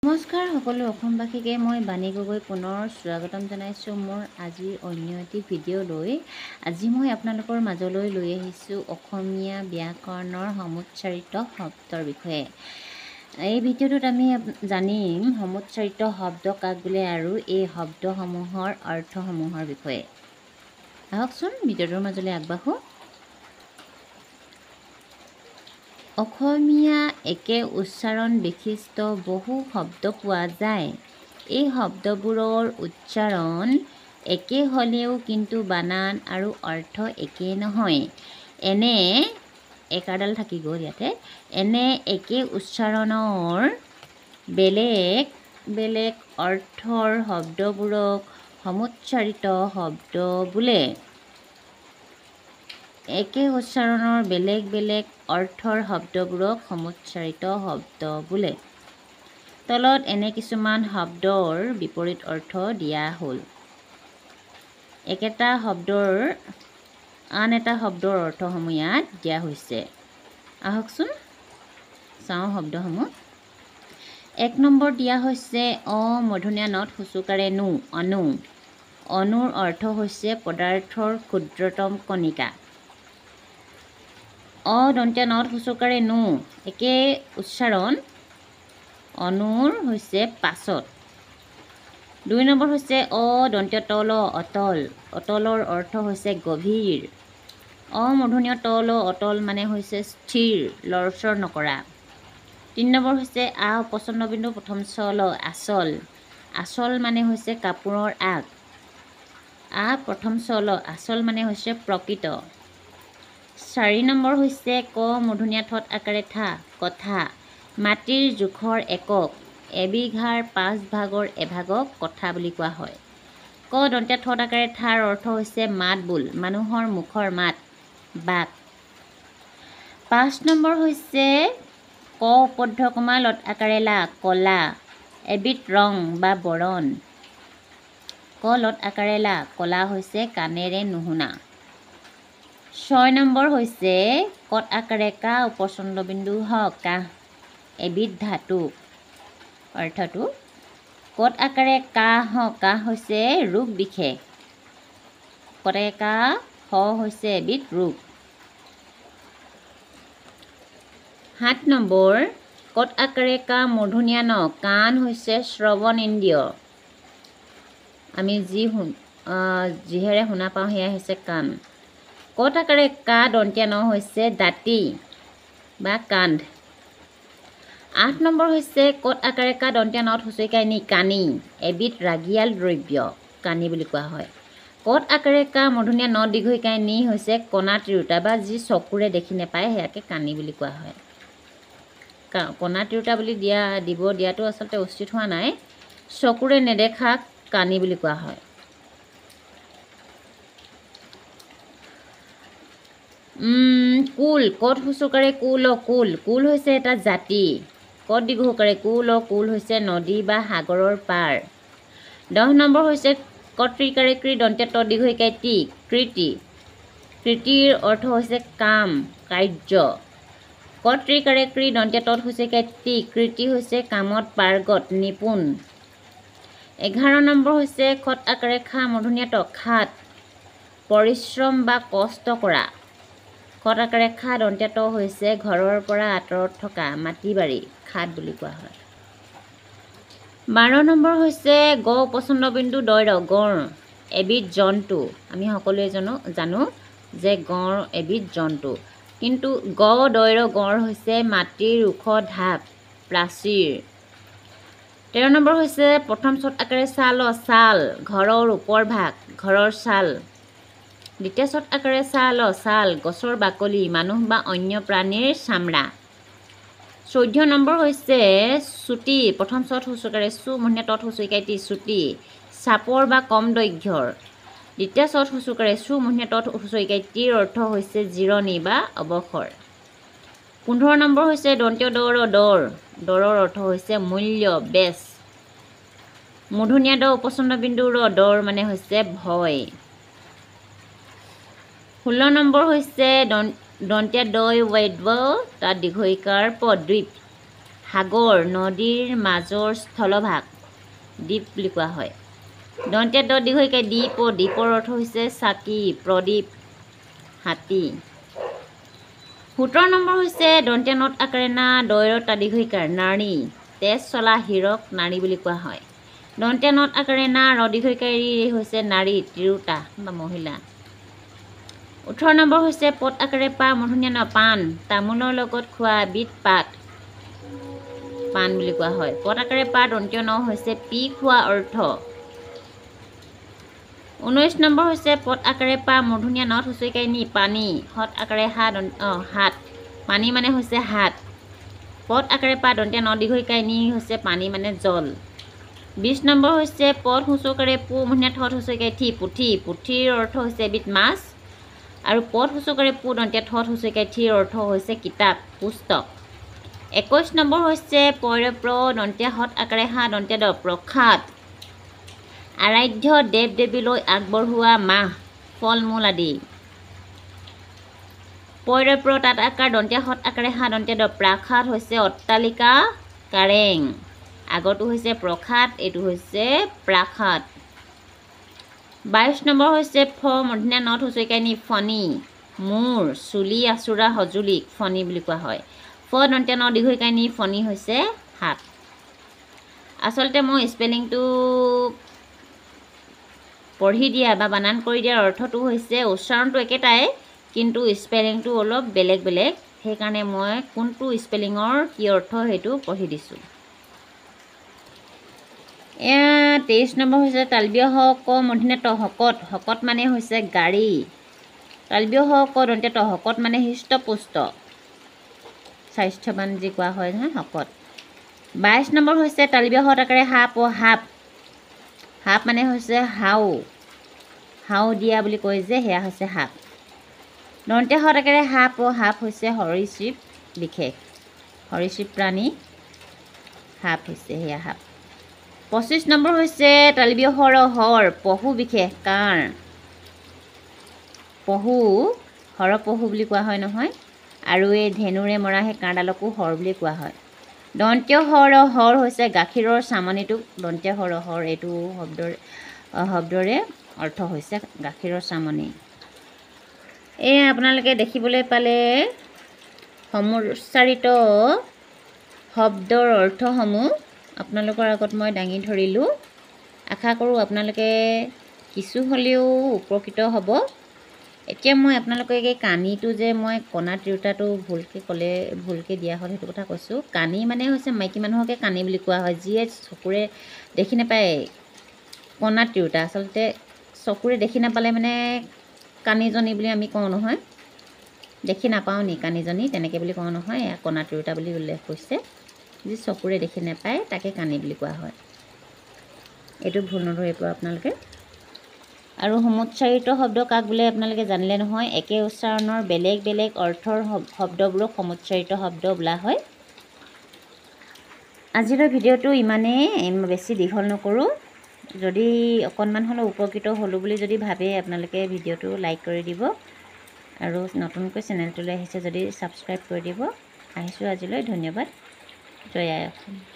নমস্কাৰ সকলো অসমবাসীকে মই বাণী গগৈ পুনৰ স্বাগতম জনাইছোঁ মোৰ আজিৰ অন্য এটি ভিডিঅ'লৈ। আজি মই আপোনালোকৰ মাজলৈ লৈ আহিছোঁ অসমীয়া ব্যাকৰণৰ সমুচ্চাৰিত শব্দৰ বিষয়ে। এই ভিডিঅ'টোত আমি জানিম সমুচ্চাৰিত শব্দ কাক বোলে আৰু এই শব্দসমূহৰ অৰ্থসমূহৰ বিষয়ে। আহকচোন ভিডিঅ'টোৰ মাজলৈ আগবাঢ়োঁ। অসমীয়া একে উচ্চাৰণ বিশিষ্ট বহু শব্দ পোৱা যায়। এই শব্দবোৰৰ উচ্চাৰণ একে হ'লেও কিন্তু বানান আৰু অৰ্থ একে নহয়। এনে একাৰডাল থাকি গ'ল ইয়াতে। এনে একে উচ্চাৰণৰ বেলেগ বেলেগ অৰ্থৰ শব্দবোৰক সমুচ্চাৰিত শব্দ বোলে। একে উচ্চাৰণৰ বেলেগ বেলেগ অৰ্থৰ শব্দবোৰক সমুচ্চাৰিত শব্দ বোলে। তলত এনে কিছুমান শব্দৰ বিপৰীত অৰ্থ দিয়া হ'ল। একেটা শব্দৰ আন এটা শব্দৰ অৰ্থসমূহ ইয়াত দিয়া হৈছে। আহকচোন চাওঁ শব্দসমূহ। 1 নম্বৰ দিয়া হৈছে অমূৰ্ধন্য নত সূচকাৰে নো, অণু। অণুৰ অৰ্থ হৈছে পদাৰ্থৰ ক্ষুদ্ৰতম কণিকা। অদন্ত্য নত সূচকাৰে নো, একে উচ্চাৰণ, অণুৰ হৈছে পাছত। 2 নম্বৰ হৈছে অদন্ত্য তল অতল। অতলৰ অৰ্থ হৈছে গভীৰ। অমূৰ্ধন্য তল অতল মানে হৈছে স্থিৰ, লৰচৰ নকৰা। 3 নম্বৰ হৈছে আ উপচন্দ বিন্দু প্ৰথম চল আচল। আচল মানে হৈছে কাপোৰৰ আগ। আ প্ৰথম চল আচল মানে হৈছে প্ৰকৃত। 4 নম্বৰ হৈছে ক মূৰ্ধন্য ঠত আকাৰে ঠা, কথা। মাটিৰ জোখৰ একক। এবিঘাৰ 5 ভাগৰ এভাগক কথা বুলি কোৱা হয়। ক দন্ত্য ঠত আকাৰে ঠাৰ অৰ্থ হৈছে মাত বোল, মানুহৰ মুখৰ মাত, বাক। 5 নম্বৰ হৈছে ক উপধ্বকমা লত আকাৰে লা, কলা। এবিধ ৰং বা বৰণ। ক লত আকাৰে লা, কলা হৈছে কাণেৰে নুশুনা। 6 নম্বৰ হৈছে কত আকাৰে কা উপচন্দ বিন্দু হ, কাহ। এবিধ ধাতু। অৰ্থটো কত আকাৰে কাহ হ, কাহ হৈছে ৰোগ বিশেষ। কতে কা হ হৈছে এবিধ ৰোগ। 7 নম্বৰ কত আকাৰে কা মূৰ্ধন্য ন, কাণ হৈছে শ্ৰৱণ ইন্দ্ৰিয়। আমি যিহেৰে শুনা পাওঁ সেয়া হৈছে কাণ। কত আকাৰে কা দন্ত্য ন হৈছে দাঁতি বা কান্ধ। 8 নম্বৰ হৈছে কত আকাৰে কা দন্ত্য নত সূচকাৰে নি, কানি। এবিধ ৰাগিয়াল দ্ৰব্য, কানি বুলি কোৱা হয়। কত আকাৰে কা মূৰ্ধন্য ন দীৰ্ঘইকাৰে নি হৈছে কণা তিৰোতা বা যি চকুৰে দেখি নেপায় সেয়াকে কানি বুলি কোৱা হয়। কণা তিৰোতা বুলি দিয়াটো আচলতে উচিত হোৱা নাই। চকুৰে নেদেখাক কানি বুলি কোৱা হয়। কুল। কত সূচকাৰে কুল কুল। কুল হৈছে এটা জাতি। কত দীৰ্ঘকাৰে কুল কুল হৈছে নদী বা সাগৰৰ পাৰ। 10 নম্বৰ হৈছে কতৃকাৰে কৃ দন্ত্য ত দীৰ্ঘইকাৰে তি, কৃতি। কৃতিৰ অৰ্থ হৈছে কাম, কাৰ্য। কতৃকাৰে কৃ দন্ত্য তত সূচকাৰে তি, কৃতি হৈছে কামত পাৰ্গত, নিপুণ। 11 নম্বৰ হৈছে খত আকাৰে খা মূৰ্ধন্য ত, খাত। পৰিশ্ৰম বা কষ্ট কৰা। খত আকাৰে খা দন্ত্য ত হৈছে ঘৰৰ পৰা আঁতৰত থকা, মাটি বাৰী, খাত বুলি কোৱা হয়। 12 নম্বৰ হৈছে গ উপচন্দ বিন্দু দৈৰ, গঁড়। এবিধ জন্তু। আমি সকলোৱে জানো যে গঁড় এবিধ জন্তু। কিন্তু গ দৈৰ গঁড় হৈছে মাটিৰ ওখ ঢাপ, প্ৰাচীৰ। 13 নম্বৰ হৈছে প্ৰথম চত আকাৰে চাল ছাল, ঘৰৰ ওপৰ ভাগ, ঘৰৰ ছাল। দ্বিতীয় চত আকাৰে চাল ছাল, গছৰ বাকলি, মানুহ বা অন্য প্ৰাণীৰ চামৰা। 14 নম্বৰ হৈছে চুটি। প্ৰথম চত সূচকাৰে চু মূৰ্ধন্য তত সূচকাৰে তি, চুটি। চাপৰ বা কম দৈৰ্ঘ্যৰ। দ্বিতীয় চত সূচকাৰে চু মূৰ্ধন্য তত সূচকাৰে তিৰ অৰ্থ হৈছে জিৰণি বা অৱসৰ। 15 নম্বৰ হৈছে দন্ত্য দৰ দৰ। দৰৰ অৰ্থ হৈছে মূল্য, বেচ। মূৰ্ধন্য দ উপচন্দ বিন্দু ৰ, দৰ মানে হৈছে ভয়। 16 নম্বৰ হৈছে দন্ত্য দয় ৱৈদ্য তাত দীৰ্ঘইকাৰ প, দ্বীপ। সাগৰ নদীৰ মাজৰ স্থলভাগ দ্বীপ বুলি কোৱা হয় দন্ত্য দ দীৰ্ঘইকাৰ দ্বীপ দ্বীপৰ অৰ্থ হৈছে চাকি প্ৰদীপ হাতী 17 নম্বৰ হৈছে দন্ত্য নত আকাৰে না দয়ৰ তা দীৰ্ঘইকাৰ নাৰী তেজ চলা হীৰক নাৰী বুলি কোৱা হয় দন্ত্য নত আকাৰে না ৰ দীৰ্ঘইকাৰী হৈছে নাৰী তিৰোতা বা মহিলা 18 নম্বৰ হৈছে পদ আকাৰে পা মূৰ্ধন্য ন পাণ তামোলৰ লগত খোৱা এবিধ পাত পাণ বুলি কোৱা হয় পদ আকাৰে পা দন্ত্য ন হৈছে পি খোৱা অৰ্থ 19 নম্বৰ হৈছে পদ আকাৰে পা মূৰ্ধন্য নত হুঁচৰিকাই নি পানী হত আকাৰে হাত পানী মানে হৈছে হাত পদ আকাৰে পা দন্ত্য ন দীৰ্ঘইকাই নি হৈছে পানী মানে জল 20 নম্বৰ হৈছে পদ হুঁচকাৰে পু মূৰ্ধন্য ঠত হুঁচৰিকাই থি পুথি পুথিৰ অৰ্থ হৈছে এবিধ মাছ আৰু পদ হুঁচকাৰে পু দন্ত্য ঠত হুঁচৰিকাই থিৰ অৰ্থ হৈছে কিতাপ পুস্তক 21 নম্বৰ হৈছে পৰে প্ৰ দন্ত্য হত আকাৰে হা দন্ত্য দ প্ৰসাদ আৰাধ্য দেৱ দেৱীলৈ আগবঢ়োৱা মাহ ফল মূল আদি পৰে প্ৰ তাত আকাৰ দন্ত্য হত আকাৰে হা দন্ত্য দ প্ৰাসাদ হৈছে অট্টালিকা কাৰেং আগতো হৈছে প্ৰসাদ এইটো হৈছে প্ৰাসাদ 22 নম্বৰ হৈছে ফ মূৰ্ধন্য নত হুঁচৰিকাই নি ফণি মূৰ চুলি আচুৰা সঁজুলিক ফণি বুলি কোৱা হয় ফ দন্ত্য ন দীৰ্ঘইকাই নি ফণি হৈছে হাত আচলতে মই স্পেলিংটো পঢ়ি দিয়া বা বানান কৰি দিয়াৰ অৰ্থটো হৈছে উচ্চাৰণটো একেটাই কিন্তু স্পেলিংটো অলপ বেলেগ বেলেগ সেইকাৰণে মই কোনটো স্পেলিঙৰ কি অৰ্থ সেইটো পঢ়ি দিছোঁ 23 নম্বৰ হৈছে তালব্য হ ক মূৰ্ধন্য ত হকত হকত মানে হৈছে গাড়ী তালব্য হ ক দন্ত্য ত হকত মানে হৃষ্টপুষ্ট স্বাস্থ্যৱান যি কোৱা হয় নহয় হকত 22 নম্বৰ হৈছে তালব্য হত আকাৰে হাপ হাপ হাপ মানে হৈছে হাও দিয়া বুলি কয় যে সেয়া হৈছে হাপ দন্ত্য হত আকাৰে হাপ হৈছে সৰীসৃপ বিশেষ সৰীসৃপ প্ৰাণী হাপ হৈছে সেয়া হাপ 25 নম্বৰ হৈছে তালব্য হৰ হৰ পহু বিশেষ কাৰ পহু হৰ পহু বুলি কোৱা হয় নহয় আৰু এই ধেনুৰে মৰা সেই কাঁড়ডালকো হৰ বুলি কোৱা হয় দন্ত্য হৰ হৰ হৈছে গাখীৰৰ চামনিটোক দন্ত্য হৰ হৰ এইটো শব্দৰে অৰ্থ হৈছে গাখীৰৰ চামনি এয়া আপোনালোকে দেখিবলৈ পালে সমুচ্চাৰিত শব্দৰ অৰ্থসমূহ আপোনালোকৰ আগত মই দাঙি ধৰিলোঁ আশা কৰোঁ আপোনালোকে কিছু হ'লেও উপকৃত হ'ব এতিয়া মই আপোনালোকক এই কানিটো যে মই কণা তিৰোতাটো ভুলকৈ দিয়া হ'ল সেইটো কথা কৈছোঁ কানি মানে হৈছে মাইকী মানুহকে কানি বুলি কোৱা হয় যিয়ে চকুৰে দেখি নাপায় কণা তিৰোতা আচলতে চকুৰে দেখি নাপালে মানে কানিজনী বুলি আমি কওঁ নহয় দেখি নাপাওঁ নি কানিজনী তেনেকৈ বুলি কওঁ নহয় কণা তিৰোতা বুলি উল্লেখ কৰিছে যি চকুৰে দেখি নাপায় তাকে কানি বুলি কোৱা হয় এইটো ভুল নধৰিব আপোনালোকে আৰু সমুচ্চাৰিত শব্দ কাক বোলে আপোনালোকে জানিলে নহয় একে উচ্চাৰণৰ বেলেগ বেলেগ অৰ্থৰ শব্দবোৰক সমুচ্চাৰিত শব্দ বোলা হয় আজিলৈ ভিডিঅ'টো ইমানেই বেছি দীঘল নকৰোঁ যদি অকণমান হ'লেও উপকৃত হ'লোঁ বুলি যদি ভাবে আপোনালোকে ভিডিঅ'টো লাইক কৰি দিব আৰু নতুনকৈ চেনেলটোলৈ আহিছে যদি ছাবস্ক্ৰাইব কৰি দিব আহিছোঁ আজিলৈ ধন্যবাদ জয় আই অসম